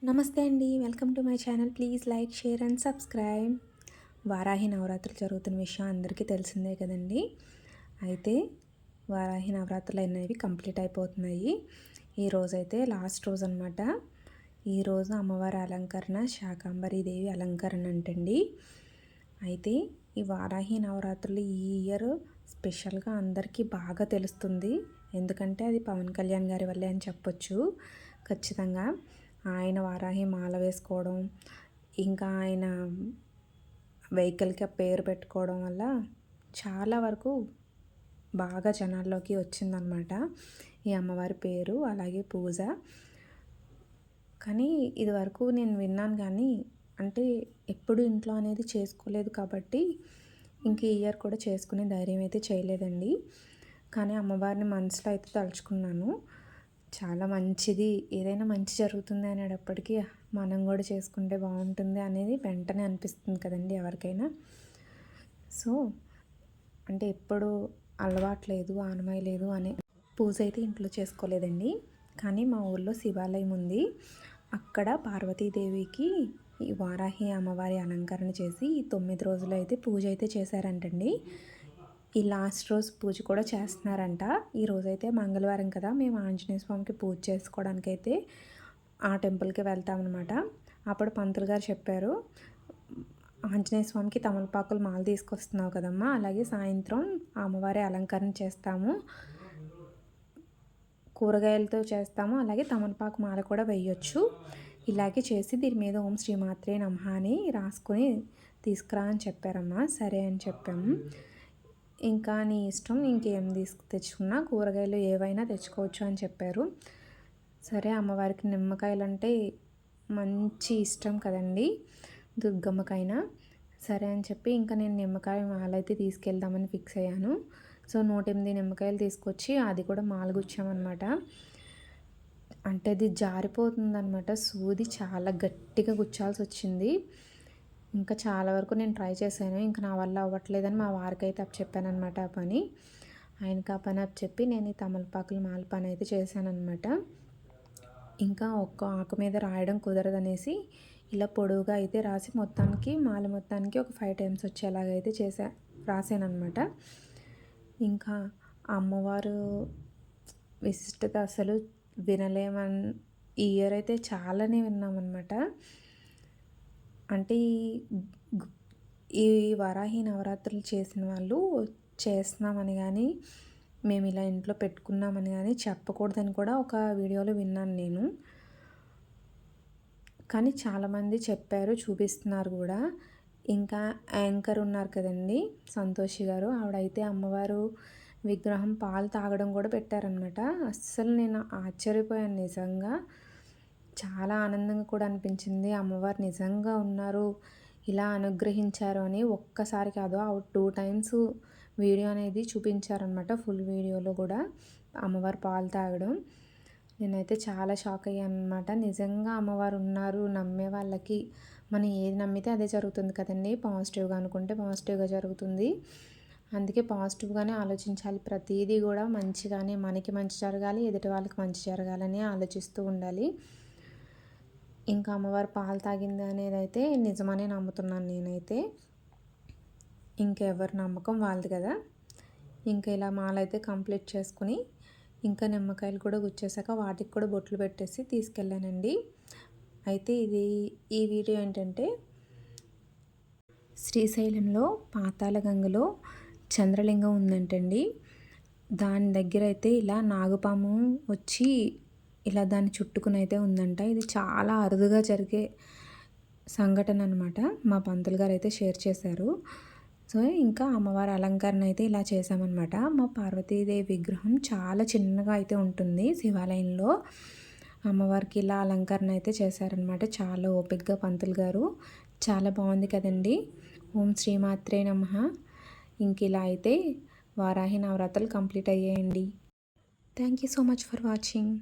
నమస్తే అండి. Welcome to my channel. Please like, share and subscribe. Varahi నవరాత్రులు జరుగుతున్న విషయం అందరికీ తెలిసిందే కదండి. అయితే వారాహి నవరాత్రులు అనేవి కంప్లీట్ అయిపోతున్నాయి. ఈరోజైతే లాస్ట్ రోజు అనమాట. ఈరోజు అమ్మవారి అలంకరణ శాకంబరీదేవి అలంకరణ అంటండి. అయితే ఈ వారాహి నవరాత్రులు ఈ ఇయర్ స్పెషల్గా అందరికీ బాగా తెలుస్తుంది. ఎందుకంటే అది పవన్ కళ్యాణ్ గారి వల్లే అని చెప్పొచ్చు. ఖచ్చితంగా ఆయన వారాహి మాల వేసుకోవడం, ఇంకా ఆయన వెహికల్కి ఆ పేరు పెట్టుకోవడం వల్ల చాలా వరకు బాగా జనాల్లోకి వచ్చిందనమాట ఈ అమ్మవారి పేరు, అలాగే పూజ. కానీ ఇది వరకు నేను విన్నాను, కానీ అంటే ఎప్పుడు ఇంట్లో అనేది చేసుకోలేదు కాబట్టి ఇంక ఈ ఇయర్ కూడా చేసుకునే ధైర్యం అయితే చేయలేదండి. కానీ అమ్మవారిని మనసులో అయితే తలుచుకున్నాను. చాలా మంచిది, ఏదైనా మంచి జరుగుతుంది అనేటప్పటికీ మనం కూడా చేసుకుంటే బాగుంటుంది అనేది వెంటనే అనిపిస్తుంది కదండి ఎవరికైనా. సో అంటే ఎప్పుడు అలవాట్లేదు, ఆనమాయి లేదు అనే పూజ అయితే ఇంట్లో చేసుకోలేదండి. కానీ మా ఊళ్ళో శివాలయం ఉంది, అక్కడ పార్వతీదేవికి ఈ వారాహి అమ్మవారి అలంకరణ చేసి 9 రోజులు అయితే పూజ అయితే చేశారంటండి. ఈ లాస్ట్ రోజు పూజ కూడా చేస్తున్నారంట. ఈ రోజైతే మంగళవారం కదా, మేము ఆంజనేయ స్వామికి పూజ చేసుకోవడానికైతే ఆ టెంపుల్కి వెళ్తామన్నమాట. అప్పుడు పంతులు గారు చెప్పారు, ఆంజనేయ స్వామికి తమలపాకులు మాల తీసుకొస్తున్నావు కదమ్మా, అలాగే సాయంత్రం అమ్మవారి అలంకరణ చేస్తాము, కూరగాయలతో చేస్తాము, అలాగే తమలపాకు మాల కూడా వేయొచ్చు, ఇలాగే చేసి దీని మీద ఓం శ్రీమాత్రే నమః అని రాసుకొని తీసుకురా అని చెప్పారమ్మా. సరే అని చెప్పాము. ఇంకా నీ ఇష్టం, ఇంకేం తెచ్చుకున్నా కూరగాయలు ఏవైనా తెచ్చుకోవచ్చు అని చెప్పారు. సరే, అమ్మవారికి నిమ్మకాయలు అంటే మంచి ఇష్టం కదండి దుర్గమ్మకైనా. సరే అని చెప్పి ఇంకా నేను నిమ్మకాయ మాల అయితే తీసుకెళ్దామని ఫిక్స్ అయ్యాను. సో 108 నిమ్మకాయలు తీసుకొచ్చి అది కూడా మాల గుచ్చామన్నమాట. అంటే అది జారిపోతుందన్నమాట, సూది చాలా గట్టిగా గుచ్చాల్సి వచ్చింది. ఇంకా చాలా వరకు నేను ట్రై చేశాను, ఇంకా నా వల్ల అవ్వట్లేదని మా వారికి అయితే చెప్పానమాట ఆ పని. ఆయనకి ఆ పని చెప్పి నేను ఈ తమలపాకుల మాల పని అయితే చేశానమాట. ఇంకా ఒక్క ఆకు మీద రాయడం కుదరదనేసి ఇలా పొడవుగా అయితే రాసి మొత్తానికి మాల మొత్తానికి ఒక 5 టైమ్స్ వచ్చేలాగైతే రాసానమాట. ఇంకా అమ్మవారు విశిష్టత అసలు వినలేమని ఈ ఇయర్ అయితే చాలానే విన్నామన్నమాట. అంటే ఈ వారాహి నవరాత్రులు చేసిన వాళ్ళు చేస్తున్నామని కానీ, మేము ఇలా ఇంట్లో పెట్టుకున్నామని కానీ చెప్పకూడదని కూడా ఒక వీడియోలో విన్నాను నేను. కానీ చాలామంది చెప్పారు, చూపిస్తున్నారు కూడా. ఇంకా యాంకర్ ఉన్నారు కదండి సంతోషి గారు, ఆవిడైతే అమ్మవారు విగ్రహం పాలు తాగడం కూడా పెట్టారనమాట. అస్సలు నేను ఆశ్చర్యపోయాను నిజంగా. చాలా ఆనందంగా కూడా అనిపించింది, అమ్మవారు నిజంగా ఉన్నారు, ఇలా అనుగ్రహించారు అని. ఒక్కసారి కాదు, 2 టైమ్స్ వీడియో అనేది చూపించారనమాట, ఫుల్ వీడియోలో కూడా అమ్మవారు పాలు తాగడం. నేనైతే చాలా షాక్ అయ్యాను అనమాట. నిజంగా అమ్మవారు ఉన్నారు, నమ్మే వాళ్ళకి మనం ఏది నమ్మితే అదే జరుగుతుంది కదండి. పాజిటివ్గా అనుకుంటే పాజిటివ్గా జరుగుతుంది. అందుకే పాజిటివ్గానే ఆలోచించాలి, ప్రతిదీ కూడా మంచిగానే, మనకి మంచి జరగాలి, ఎదుటి వాళ్ళకి మంచి జరగాలని ఆలోచిస్తూ ఉండాలి. ఇంకా అమ్మవారు పాలు తాగింది అనేది అయితే నిజమనే నమ్ముతున్నాను నేనైతే. ఇంకెవరి నమ్మకం వాళ్ళది కదా. ఇంకా ఇలా మాల అయితే కంప్లీట్ చేసుకుని ఇంకా నిమ్మకాయలు కూడా గుచ్చేసాక వాటికి కూడా బొట్లు పెట్టేసి తీసుకెళ్ళానండి. అయితే ఈ వీడియో ఏంటంటే, శ్రీశైలంలో పాతాళగంగలో చంద్రలింగం ఉందంటండి. దాని దగ్గర అయితే ఇలా నాగుపాము వచ్చి ఇలా దాన్ని చుట్టుకుని అయితే ఉందంట. ఇది చాలా అరుదుగా జరిగే సంఘటన అనమాట. మా పంతులు గారు అయితే షేర్ చేశారు. సో ఇంకా అమ్మవారి అలంకరణ అయితే ఇలా చేసామన్నమాట. మా పార్వతీదేవి విగ్రహం చాలా చిన్నగా అయితే ఉంటుంది శివాలయంలో. అమ్మవారికి ఇలా అలంకరణ అయితే చేశారనమాట, చాలా ఓపికగా పంతులు గారు. చాలా బాగుంది కదండి. ఓం శ్రీమాత్రే నమః. ఇంక ఇలా అయితే వారాహి నవరాత్రులు కంప్లీట్ అయ్యాయండి. Thank you so much for watching.